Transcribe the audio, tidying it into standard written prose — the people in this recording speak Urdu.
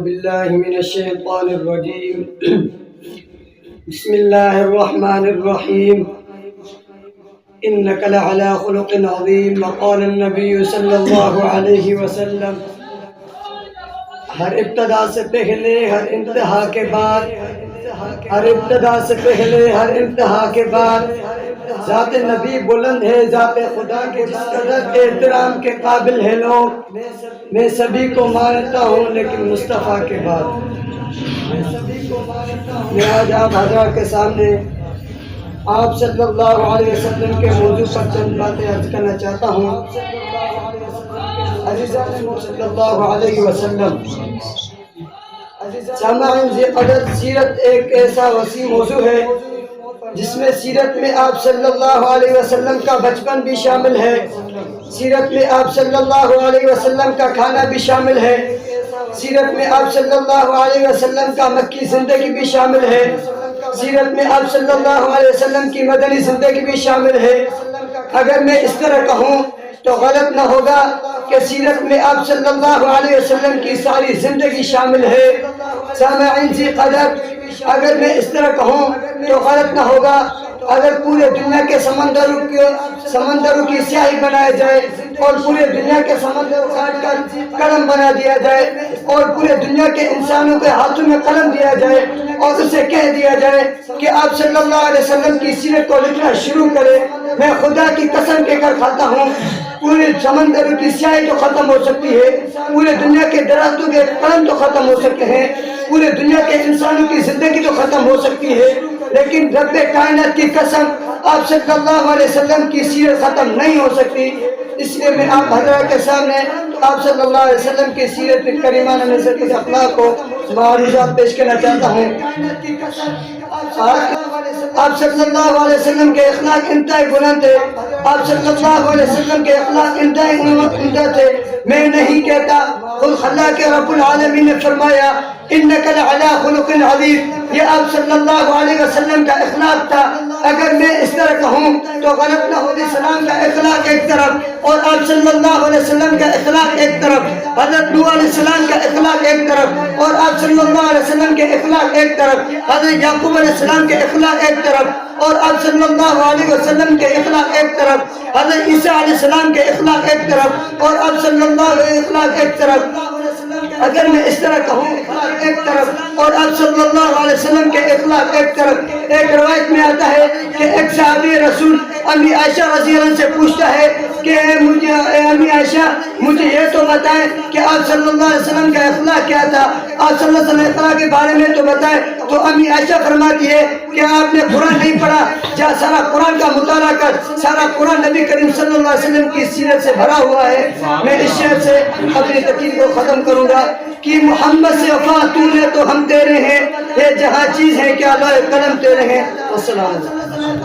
بالله من الشيطان الرجيم. بسم الله الرحمن الرحيم. إنك لعلى خلق عظيم. وقال النبي صلی اللہ علیہ وسلم: ہر ابتدا سے پہلے ہر انتہا کے بعد، ہر ابتدا سے پہلے ہر انتہا کے بعد ذات نبی بلند ہے، ذات خدا کے جس قدر احترام کے قابل ہے لوگ، میں سبھی کو مانتا ہوں لیکن مصطفیٰ کے بعد میں آج آپ حضرات کے سامنے آپ صلی اللہ علیہ وسلم کے موضوع پر چند باتیں عرض کرنا چاہتا ہوں۔ عزیزان صلی اللہ علیہ وسلم، سامعین ذی قدر، سیرت ایک ایسا وسیع موضوع ہے جس میں سیرت میں آپ صلی اللہ علیہ وسلم کا بچپن بھی شامل ہے، سیرت میں آپ صلی اللہ علیہ وسلم کا کھانا بھی شامل ہے، سیرت میں آپ صلی اللہ علیہ وسلم کا مکی زندگی بھی شامل ہے، سیرت میں آپ صلی اللہ علیہ وسلم کی مدنی زندگی بھی شامل ہے۔ اگر میں اس طرح کہوں تو غلط نہ ہوگا کہ سیرت میں آپ صلی اللہ علیہ وسلم کی ساری زندگی شامل ہے۔ سامعین ذی قدر، اگر میں اس طرح کہوں تو غلط نہ ہوگا اگر پورے دنیا کے سمندروں کی سیاہی بنایا جائے اور پورے دنیا کے سمندر کاٹ کر قلم بنا دیا جائے اور پورے دنیا کے انسانوں کے ہاتھوں میں قلم دیا جائے اور اسے کہہ دیا جائے کہ آپ صلی اللہ علیہ وسلم کی سیرت کو لکھنا شروع کرے، میں خدا کی قسم کہہ کر کھاتا ہوں پورے سمندروں کی سیاہی تو ختم ہو سکتی ہے، پورے دنیا کے درختوں کے قلم تو ختم ہو سکتے ہیں، پورے دنیا کے انسانوں کی زندگی تو ختم ہو سکتی ہے، لیکن رب کائنات کی قسم آپ صلی اللہ علیہ وسلم کی سیرت ختم نہیں ہو سکتی۔ اس لیے میں آپ حضرات کے سامنے آپ صلی اللہ علیہ وسلم کی سیرت کریمانہ میں سے کچھ اخلاق کو معروضات پیش کرنا چاہتا ہوں۔ آپ صلی اللہ علیہ وسلم کے اخلاق انتہائی بلند تھے، آپ صلی اللہ علیہ وسلم کے اخلاق انتہائی عمدہ تھے۔ میں نہیں کہتا، خود خالق رب العالمین نے فرمایا انک لعلی خلق عظیم، یہ آپ صلی اللہ علیہ وسلم کا اخلاق تھا۔ اگر میں اس طرح کہوں تو غلط نہ ہو، السلام کا اخلاق ایک طرف اور آپ صلی اللہ علیہ وسلم کا اخلاق ایک طرف، حضرت نوح علیہ السلام کا اخلاق ایک طرف اور آپ صلی اللہ علیہ وسلم کے اخلاق ایک طرف، حضرت یعقوب علیہ السلام کے اخلاق ایک طرف اور آپ صلی اللہ علیہ وسلم کے اخلاق ایک طرف، حضرت عیسیٰ علیہ السلام کے اخلاق ایک طرف اور آپ صلی اللہ علیہ اخلاق ایک طرف۔ اگر میں اس طرح کہوں اخلاق ایک طرف اور آپ صلی اللہ علیہ وسلم کے اخلاق ایک طرف۔ ایک روایت میں آتا ہے کہ ایک صحابی رسول امی عائشہ رضی اللہ عنہ سے پوچھتا ہے کہ امی عائشہ مجھے یہ تو بتائیں کہ آپ صلی اللہ علیہ وسلم کا اخلاق کیا تھا، آپ صلی اللہ علیہ وسلم اخلاق کے بارے میں تو بتائیں۔ تو امی عائشہ فرماتی ہے کہ آپ نے قرآن نہیں پڑھا، جا سارا قرآن کا مطالعہ کر، سارا قرآن نبی کریم صلی اللہ علیہ وسلم کی سیرت سے بھرا ہوا ہے۔ میں اس شعر سے اپنی تقریر کو ختم کروں گا کہ محمد سے وفا تو نے تو ہم تیرے ہیں، یہ جہاں چیز ہے کیا لوح قلم تیرے ہیں۔ السلام علیکم۔